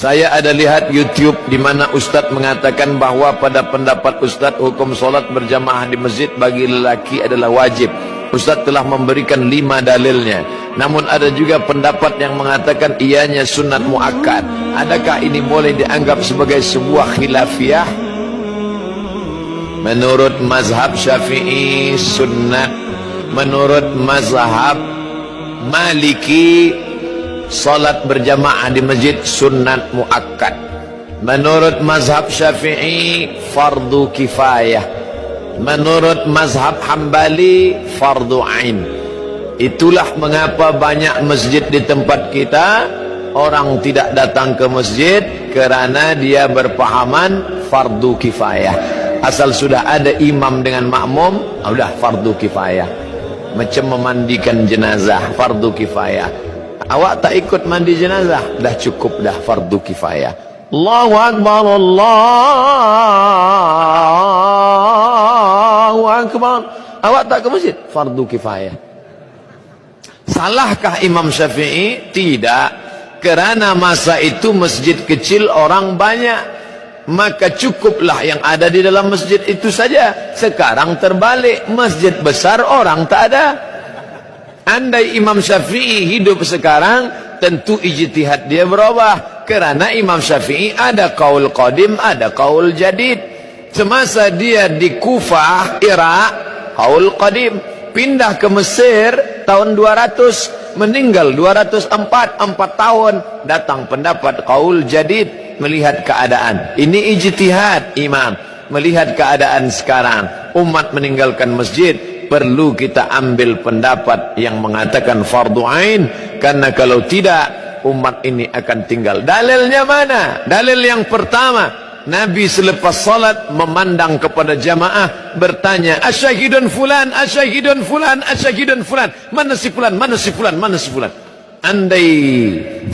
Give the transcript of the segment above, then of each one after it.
Saya ada lihat YouTube di mana Ustadz mengatakan bahwa pada pendapat Ustadz hukum solat berjamaah di masjid bagi lelaki adalah wajib. Ustadz telah memberikan 5 dalilnya. Namun ada juga pendapat yang mengatakan ianya sunat muakkad. Adakah ini boleh dianggap sebagai sebuah khilafiyah? Menurut mazhab Syafi'i sunat. Menurut mazhab Maliki salat berjamaah di masjid sunat muakkad. Menurut mazhab Syafi'i fardu kifayah. Menurut mazhab Hambali fardu ain. Itulah mengapa banyak masjid di tempat kita orang tidak datang ke masjid kerana dia berpahaman fardu kifayah. Asal sudah ada imam dengan makmum, sudah fardu kifayah. Macam memandikan jenazah fardu kifayah. Awak tak ikut mandi jenazah, dah cukup dah fardu kifayah. Allahu Akbar, Allahu Akbar. Awak tak ke masjid, fardu kifayah. Salahkah Imam Syafi'i? Tidak. Kerana masa itu masjid kecil orang banyak, maka cukuplah yang ada di dalam masjid itu saja. Sekarang terbalik, masjid besar orang tak ada. Andai Imam Syafi'i hidup sekarang, tentu ijtihad dia berubah. Kerana Imam Syafi'i ada qaul qadim, ada qaul jadid. Semasa dia di Kufah, Irak, qaul qadim. Pindah ke Mesir tahun 200, meninggal 204, 4 tahun. Datang pendapat qaul jadid, melihat keadaan. Ini ijtihad imam, melihat keadaan sekarang. Umat meninggalkan masjid, perlu kita ambil pendapat yang mengatakan fardu ain, karena kalau tidak umat ini akan tinggal. Dalilnya mana? Dalil yang pertama, Nabi selepas salat memandang kepada jamaah, bertanya, asyhidun fulan, asyhidun fulan, asyhidun fulan, mana si fulan, mana si fulan, mana si fulan. Andai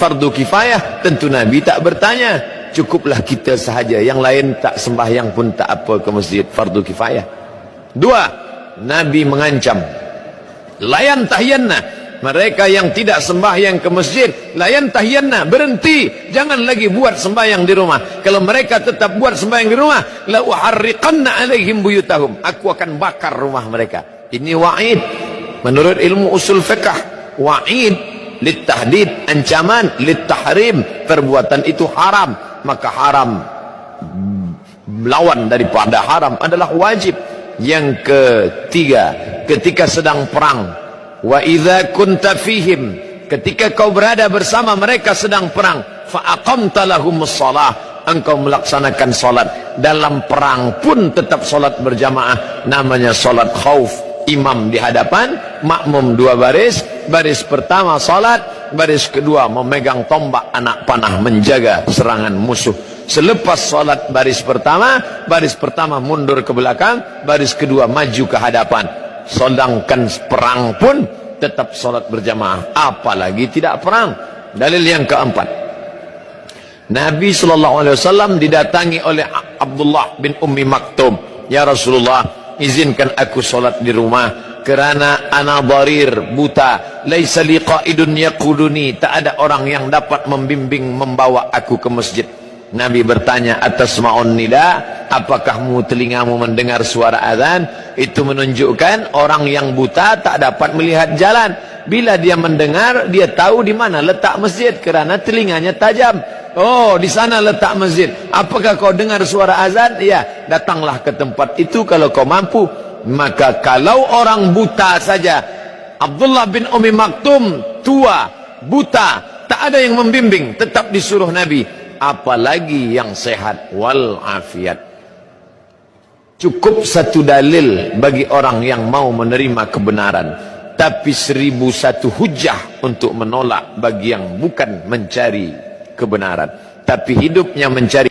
fardu kifayah, tentu Nabi tak bertanya, cukuplah kita sahaja, yang lain tak sembahyang pun tak apa ke masjid, fardu kifayah. 2, Nabi mengancam, layan tahyanna, mereka yang tidak sembahyang ke masjid, layan tahyanna, berhenti, jangan lagi buat sembahyang di rumah. Kalau mereka tetap buat sembahyang di rumah, la uharriqanna alaihim buyutahum, aku akan bakar rumah mereka. Ini wa'id menurut ilmu usul fiqh. Wa'id litahdid, ancaman, litahrim, perbuatan itu haram, maka haram lawan daripada haram adalah wajib. Yang ketiga, ketika sedang perang, wa idza kunta fihim, ketika kau berada bersama mereka sedang perang, fa aqamta lahumus shalah, engkau melaksanakan salat. Dalam perang pun tetap salat berjamaah, namanya salat khauf. Imam di hadapan, makmum 2 baris. Baris pertama salat, baris kedua memegang tombak anak panah menjaga serangan musuh. Selepas salat baris pertama mundur ke belakang, baris kedua maju ke hadapan. Sedangkan perang pun tetap salat berjamaah, apalagi tidak perang. Dalil yang keempat, Nabi SAW didatangi oleh Abdullah bin Ummi Maktum. Ya Rasulullah, izinkan aku salat di rumah, kerana ana dharir, buta, laisa li qaidun yaquduni, tak ada orang yang dapat membimbing membawa aku ke masjid. Nabi bertanya, atasma'un nida, apakah telingamu mendengar suara azan? Itu menunjukkan orang yang buta tak dapat melihat jalan. Bila dia mendengar, dia tahu di mana letak masjid kerana telinganya tajam. Oh, di sana letak masjid. Apakah kau dengar suara azan? Ya, datanglah ke tempat itu kalau kau mampu. Maka kalau orang buta saja, Abdullah bin Ummi Maktum tua, buta, tak ada yang membimbing, tetap disuruh Nabi. Apalagi yang sehat wal afiat. Cukup satu dalil bagi orang yang mau menerima kebenaran, tapi 1001 hujah untuk menolak bagi yang bukan mencari kebenaran, tapi hidupnya mencari